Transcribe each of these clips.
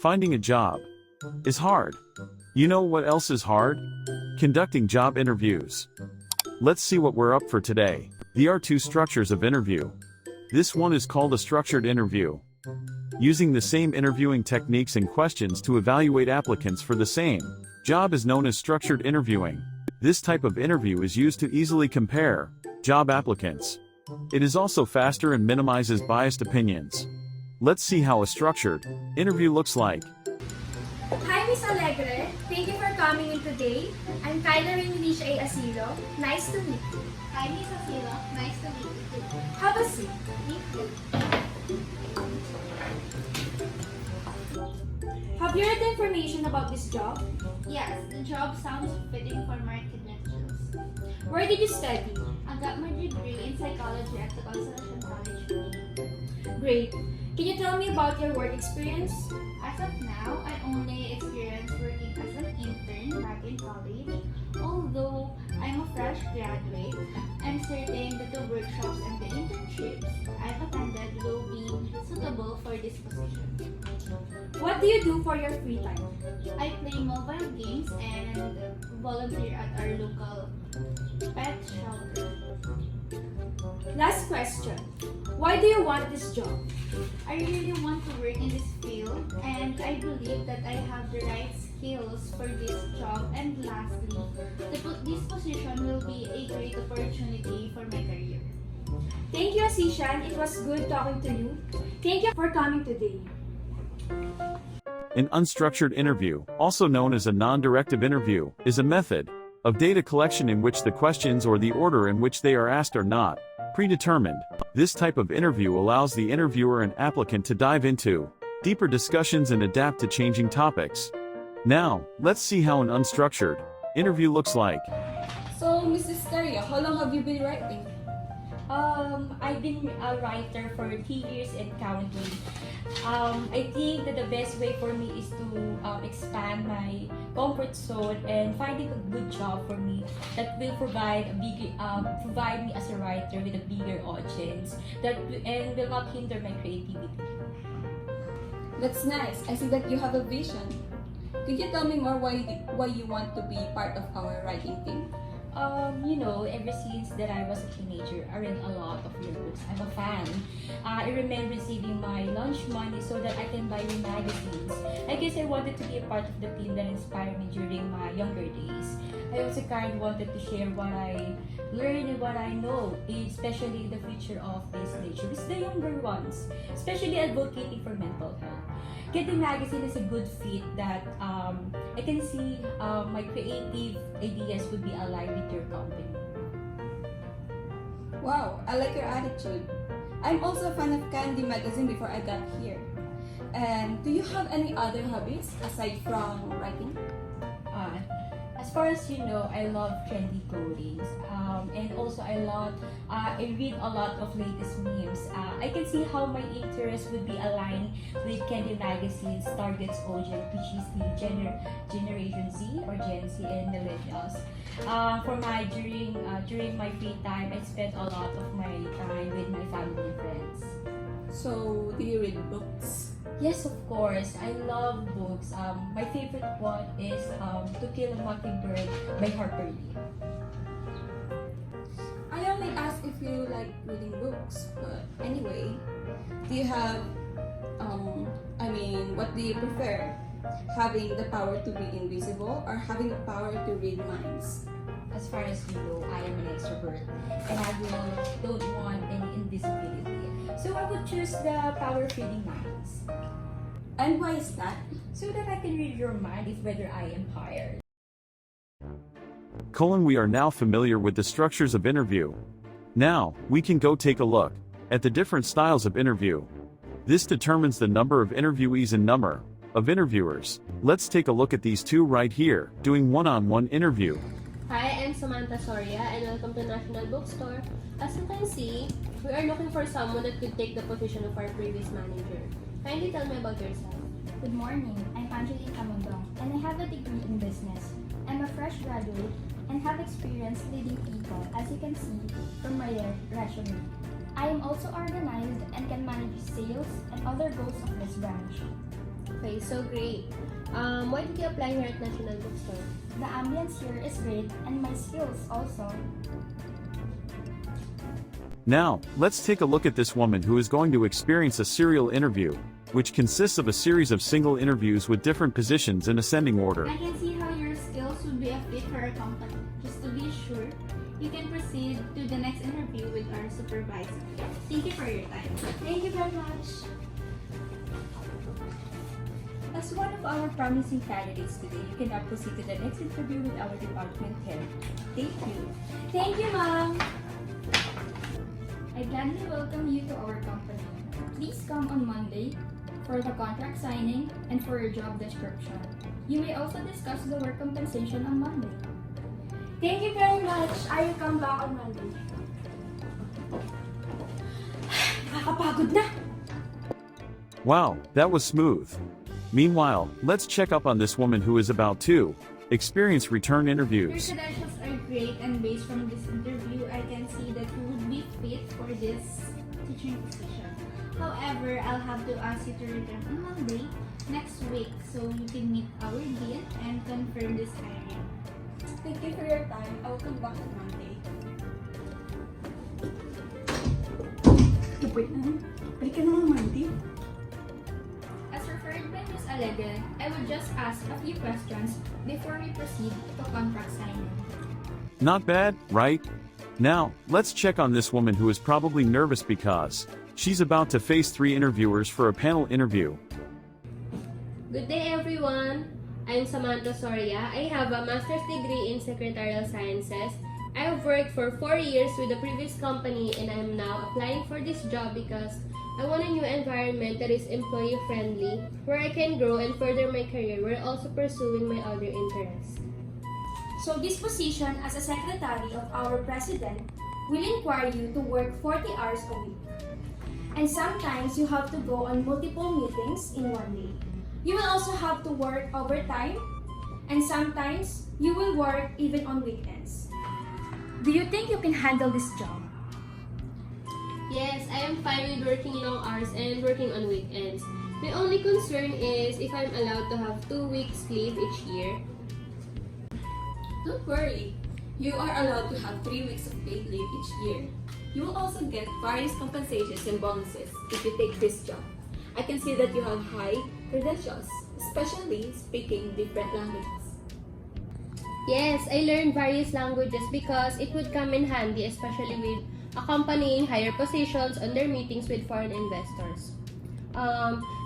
Finding a job is hard. You know what else is hard? Conducting job interviews. Let's see what we're up for today. There are two structures of interview. This one is called a structured interview. Using the same interviewing techniques and questions to evaluate applicants for the same job is known as structured interviewing. This type of interview is used to easily compare job applicants. It is also faster and minimizes biased opinions. Let's see how a structured interview looks like. Hi, Miss ALEGRE. Thank you for coming in today. I'm Kyla English ASILO. Nice to meet you. Hi, Miss ASILO. Nice to meet you too. Have a seat. Thank you. Have you read the information about this job? Yes, the job sounds fitting for my credentials. Where did you study? I got my degree in psychology at the Constellation College. Great. Can you tell me about your work experience? As of now, I only experienced working as an intern back in college. Although I'm a fresh graduate, I'm certain that the workshops and the internships I've attended will be suitable for this position. What do you do for your free time? I play mobile games and volunteer at our local pet shelter. Last question. Why do you want this job? I really want to work in this field, and I believe that I have the right skills for this job. And lastly, this position will be a great opportunity for my career. Thank you, Asishan. It was good talking to you. Thank you for coming today. An unstructured interview, also known as a non-directive interview, is a method of data collection in which the questions or the order in which they are asked are not predetermined. This type of interview allows the interviewer and applicant to dive into deeper discussions and adapt to changing topics. Now, let's see how an unstructured interview looks like. So, Mrs. Lusterio, how long have you been writing? I've been a writer for 3 years and counting. I think that the best way for me is to expand my comfort zone and finding a good job for me that will provide provide me as a writer with a bigger audience and will not hinder my creativity. That's nice. I see that you have a vision. Could you tell me more why you want to be part of our writing team? Ever since that I was a teenager, I read a lot of your books. I'm a fan. I remember receiving my lunch money so that I can buy your magazines. I guess I wanted to be a part of the team that inspired me during my younger days. I also kind of wanted to share what I learned and what I know, especially the future of this nation. It's the younger ones, especially advocating for mental health. Getting magazine is a good fit that I can see my creative ideas would be aligned with your company. Wow, I like your attitude. I'm also a fan of Candy magazine before I got here. And do you have any other hobbies aside from writing? As far as you know, I love trendy clothing, and also I read a lot of latest memes. I can see how my interests would be aligned with Candy Magazine's target audience, which is the Generation Z or Gen Z and millennials. During my free time, I spend a lot of my time with my family and friends. So, do you read books? Yes, of course. I love books. My favorite one is To Kill a Mockingbird by Harper Lee. I only asked if you like reading books, but anyway, do you have, what do you prefer? Having the power to be invisible or having the power to read minds? As far as you know, I am an extrovert and I don't want any invisibility. So I would choose the power of reading minds. And why is that? So that I can read your mind if whether I am tired. We are now familiar with the structures of interview. Now, we can go take a look at the different styles of interview. This determines the number of interviewees and number of interviewers. Let's take a look at these two right here, doing one-on-one interview. Hi, I'm Samantha Soria and welcome to National Bookstore. As you can see, we are looking for someone that could take the position of our previous manager. Kindly tell me about yourself. Good morning, I'm TAMONDOng and I have a degree in business. I'm a fresh graduate and have experience leading people, as you can see from my resume. I am also organized and can manage sales and other goals of this branch. Okay, so great. Why did you apply here at National Bookstore? The ambience here is great and my skills also. Now, let's take a look at this woman who is going to experience a serial interview, which consists of a series of single interviews with different positions in ascending order. I can see how your skills would be a fit for our company. Just to be sure, you can proceed to the next interview with our supervisor. Thank you for your time. Thank you very much. As one of our promising candidates today, you can now proceed to the next interview with our department head. Thank you. Thank you, ma'am. I gladly welcome you to our company. Please come on Monday for the contract signing and for your job description. You may also discuss the work compensation on Monday. Thank you very much. I will come back on Monday. Nakakapagod na! Wow, that was smooth. Meanwhile, let's check up on this woman who is about to experience return Your interviews. credentials are great, and based from this interview, I can see that you would be fit for this teaching position. However, I'll have to ask you to return on Monday next week so you can meet our dean and confirm this hiring. Thank you for your time. I will come back on Monday. Wait na. Balik ka naman Monday. As referred by Ms. ALEGRE, I will just ask a few questions before we proceed to contract signing. Not bad, right? Now, let's check on this woman who is probably nervous because she's about to face 3 interviewers for a panel interview. Good day, everyone. I'm Samantha Soria. I have a master's degree in secretarial sciences. I have worked for 4 years with the previous company and I'm now applying for this job because I want a new environment that is employee-friendly, where I can grow and further my career while also pursuing my other interests. So this position as a secretary of our president will require you to work 40 hours a week. And sometimes you have to go on multiple meetings in one day. You will also have to work overtime, and sometimes you will work even on weekends. Do you think you can handle this job? Yes, I am fine with working long hours and working on weekends. My only concern is if I'm allowed to have 2 weeks leave each year. Don't worry. You are allowed to have 3 weeks of paid leave each year. You will also get various compensations and bonuses if you take this job. I can see that you have high credentials, especially speaking different languages. Yes, I learned various languages because it would come in handy, especially with accompanying higher positions on their meetings with foreign investors.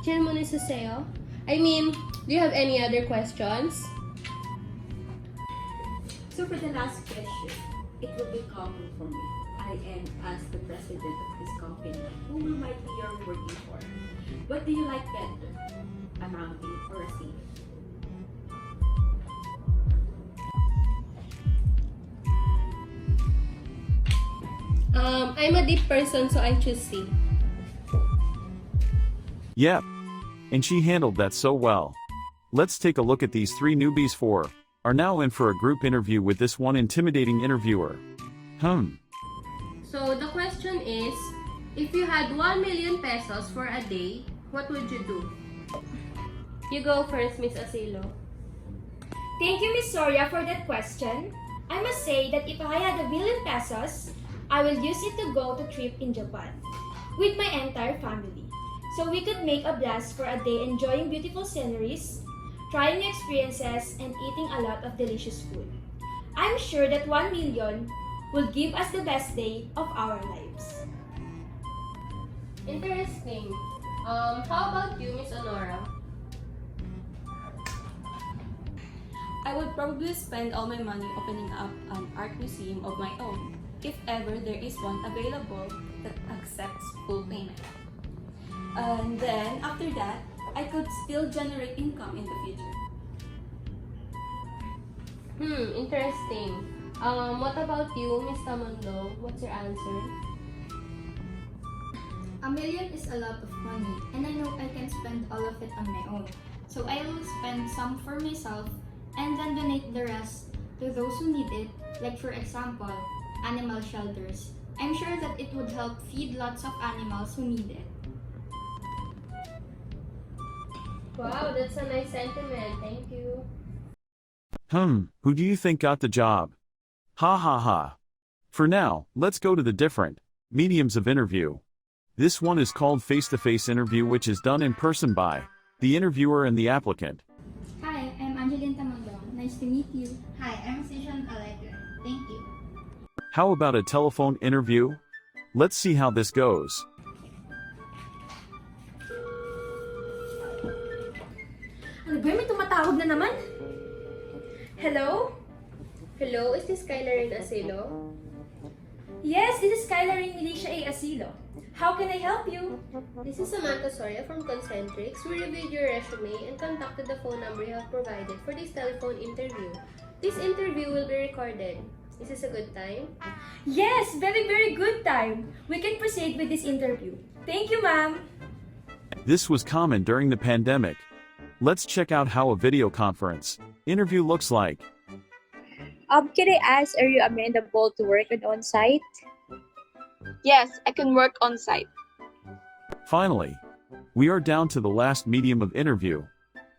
질문이 있으세요? I mean, do you have any other questions? So for the last question, it will be common for me. I am as the president of this company, whom might be you're working for. What do you like better, a mountain or a sea? I'm a deep person, so I choose C. Yep. And she handled that so well. Let's take a look at these 3 newbies are now in for a group interview with this one intimidating interviewer. So the question is, if you had 1 million pesos for a day, what would you do? You go first, Miss ASILO. Thank you, Ms. Soria, for that question. I must say that if I had 1 million pesos, I will use it to go to trip in Japan with my entire family. So we could make a blast for a day enjoying beautiful sceneries, trying new experiences, and eating a lot of delicious food. I'm sure that 1 million will give us the best day of our lives. Interesting. How about you, Miss Honora? I would probably spend all my money opening up an art museum of my own, if ever there is one available that accepts full payment. And then, after that, I could still generate income in the future. Interesting. What about you, Miss Tamondong? What's your answer? 1 million is a lot of money, and I know I can spend all of it on my own. So I will spend some for myself and then donate the rest to those who need it, like for example, animal shelters. I'm sure that it would help feed lots of animals who need it. Wow, that's a nice sentiment. Thank you. Who do you think got the job? Ha ha ha. For now, let's go to the different mediums of interview. This one is called face-to-face interview, which is done in person by the interviewer and the applicant. Hi, I'm Angeline Tamondong. Nice to meet you. Hi, I'm Susan ALEGRE. Thank you. How about a telephone interview? Let's see how this goes. Ano ba, may tumatawag na naman? Hello? Hello, is this Skylar in ASILO? Yes, this is Skylar in Militia A. ASILO. How can I help you? This is Samantha Soria from Concentrics. We reviewed your resume and contacted the phone number you have provided for this telephone interview. This interview will be recorded. Is this a good time? Yes, very, very good time. We can proceed with this interview. Thank you, ma'am. This was common during the pandemic. Let's check out how a video conference interview looks like. Can I ask, are you amenable to work on-site? Yes, I can work on site. Finally, we are down to the last medium of interview.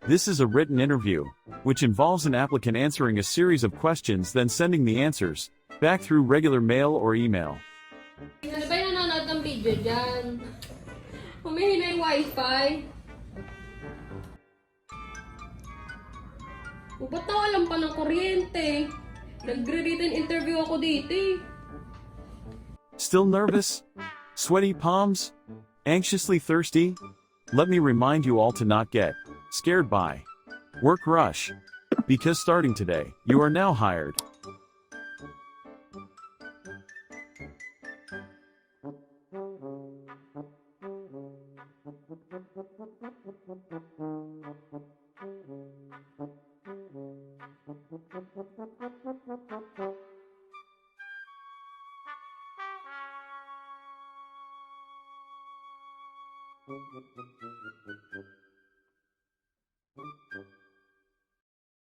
This is a written interview, which involves an applicant answering a series of questions then sending the answers back through regular mail or email. Ano ba yung nanonood ng video dyan? Humihina yung wifi. O, ba't nawalan pa ng kuryente? Nagre-written interview ako dito eh. Still nervous? Sweaty palms? Anxiously thirsty? Let me remind you all to not get scared by work rush. Because starting today, you are now hired.